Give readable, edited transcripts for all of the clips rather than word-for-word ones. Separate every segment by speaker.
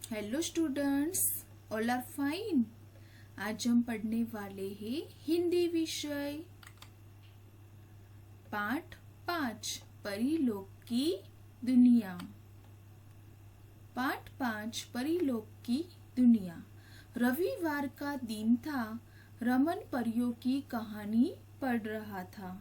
Speaker 1: Hello students, all are fine. आज हम पढ़ने वाले हैं हिंदी विषय पाठ 5 परीलोक की दुनिया। पाठ 5 परीलोक की दुनिया। रविवार का दिन था। रमन परियों की कहानी पढ़ रहा था।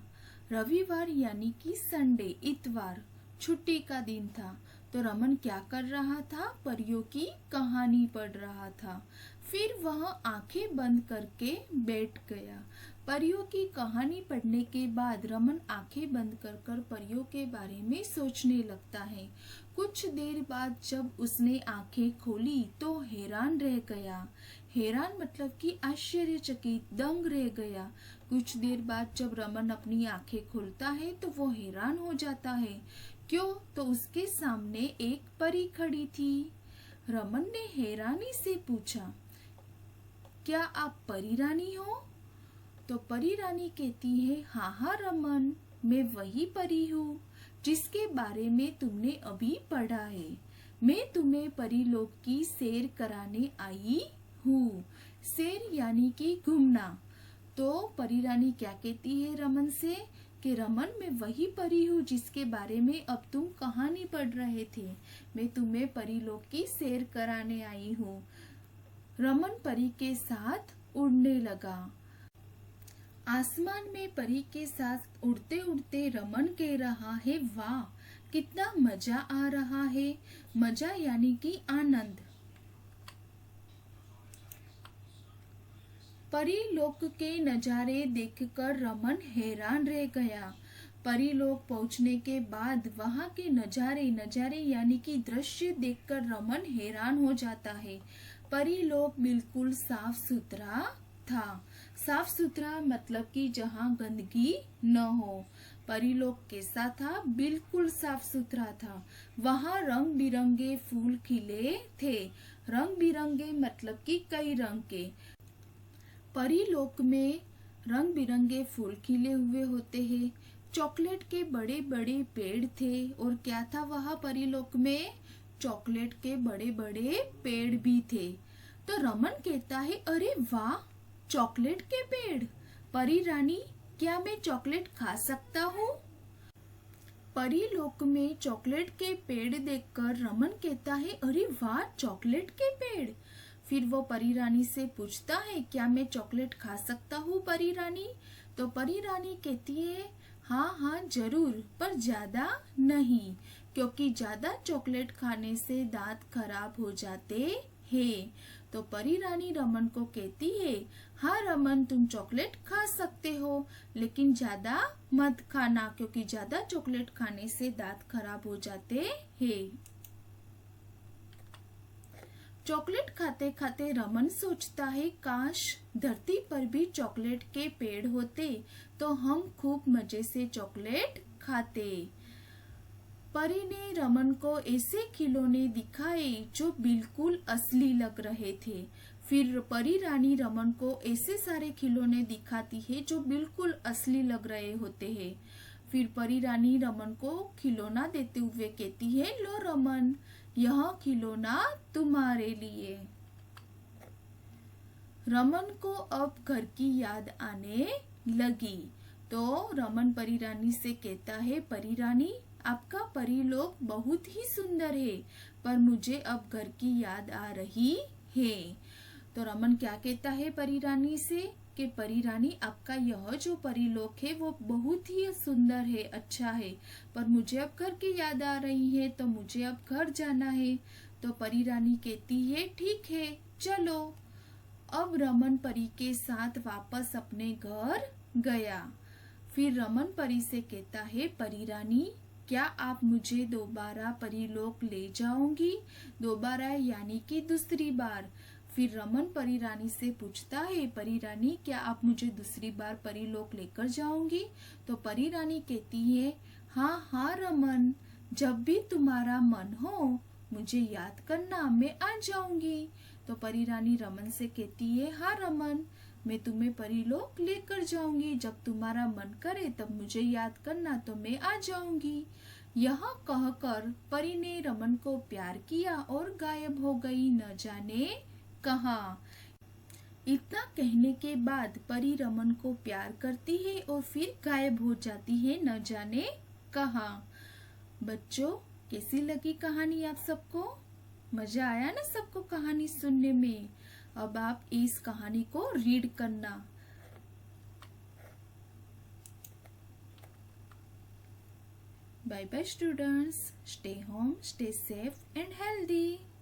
Speaker 1: रविवार यानी कि संडे, इतवार, छुट्टी का दिन था। तो रमन क्या कर रहा था? परियों की कहानी पढ़ रहा था। फिर वह आंखें बंद करके बैठ गया। परियों की कहानी पढ़ने के बाद रमन आंखें बंद कर परियों के बारे में सोचने लगता है। कुछ देर बाद जब उसने आंखें खोली तो हैरान रह गया। हैरान मतलब कि आश्चर्यचकित, दंग रह गया। कुछ देर बाद जब रमन अपनी आंखें खोलता है तो वो हैरान हो जाता है। क्यों? तो उसके सामने एक परी खड़ी थी। रमन ने हैरानी से पूछा, क्या आप परी रानी हो? तो परी रानी कहती है, हाँ हाँ रमन, मैं वही परी हूँ जिसके बारे में तुमने अभी पढ़ा है। मैं तुम्हें परीलोक की सैर कराने आई हूँ। सैर यानी कि घूमना। तो परी रानी क्या कहती है रमन से कि रमन, मैं वही परी हूँ जिसके बारे में अब तुम कहानी पढ़ रहे थे। मैं तुम्हें परीलोक की सैर कराने आई हूँ। रमन परी के साथ उड़ने लगा। आसमान में परी के साथ उड़ते उड़ते रमन कह रहा है, वाह कितना मजा आ रहा है। मजा यानी कि आनंद। परीलोक के नजारे देखकर रमन हैरान रह गया। परीलोक पहुंचने के बाद वहां के नजारे यानी कि दृश्य देखकर रमन हैरान हो जाता है। परीलोक बिल्कुल साफ सुथरा था। साफ सुथरा मतलब कि जहाँ गंदगी न हो। परीलोक कैसा था? बिल्कुल साफ सुथरा था। वहाँ रंग बिरंगे फूल खिले थे। रंग बिरंगे मतलब कि कई रंग के। परीलोक में रंग बिरंगे फूल खिले हुए होते हैं। चॉकलेट के बड़े बड़े पेड़ थे। और क्या था वहाँ परीलोक में? चॉकलेट के बड़े बड़े पेड़ भी थे। तो रमन कहता है, अरे वाह, चॉकलेट के पेड़। परी रानी, क्या मैं चॉकलेट खा सकता हूँ? परीलोक में चॉकलेट के पेड़ देखकर रमन कहता है, अरे वाह, चॉकलेट के पेड़। फिर वो परी रानी से पूछता है, क्या मैं चॉकलेट खा सकता हूँ परी रानी? तो परी रानी कहती है, हाँ हाँ जरूर, पर ज्यादा नहीं, क्योंकि ज्यादा चॉकलेट खाने से दांत खराब हो जाते हैं। तो परी रानी रमन को कहती है, हाँ रमन, तुम चॉकलेट खा सकते हो, लेकिन ज्यादा मत खाना, क्योंकि ज्यादा चॉकलेट खाने से दांत खराब हो जाते हैं। चॉकलेट खाते खाते रमन सोचता है, काश धरती पर भी चॉकलेट के पेड़ होते तो हम खूब मजे से चॉकलेट खाते। परी ने रमन को ऐसे खिलौने दिखाए जो बिल्कुल असली लग रहे थे। फिर परी रानी रमन को ऐसे सारे खिलौने दिखाती है जो बिल्कुल असली लग रहे होते हैं। फिर परी रानी रमन को खिलौना देते हुए कहती है, लो रमन, यह खिलौना तुम्हारे लिए। रमन को अब घर की याद आने लगी। तो रमन परी रानी से कहता है, परी रानी, आपका परीलोक बहुत ही सुंदर है, पर मुझे अब घर की याद आ रही है। तो रमन क्या कहता है परी रानी से कि परी रानी, आपका यह जो परीलोक है वो बहुत ही सुंदर है, अच्छा है, पर मुझे अब घर की याद आ रही है, तो मुझे अब घर जाना है। तो परी रानी कहती है, ठीक है, चलो। अब रमन परी के साथ वापस अपने घर गया। फिर रमन परी से कहता है, परी रानी, क्या आप मुझे दोबारा परीलोक ले जाओगी? दोबारा यानी कि दूसरी बार। फिर रमन परी रानी से पूछता है, परी रानी, क्या आप मुझे दूसरी बार परीलोक लेकर जाओगी? तो परी रानी कहती है, हाँ हाँ रमन, जब भी तुम्हारा मन हो मुझे याद करना, मैं आ जाऊंगी। तो परी रानी रमन से कहती है, हाँ रमन, मैं तुम्हें परीलोक लेकर जाऊंगी, जब तुम्हारा मन करे तब मुझे याद करना, तो मैं आ जाऊंगी। यह कहकर परी ने रमन को प्यार किया और गायब हो गई न जाने कहाँ। इतना कहने के बाद परी रमन को प्यार करती है और फिर गायब हो जाती है न जाने कहाँ। बच्चों, कैसी लगी कहानी आप सबको? मजा आया ना सबको कहानी सुनने में? अब आप इस कहानी को रीड करना। Bye bye students. Stay home, stay safe and healthy.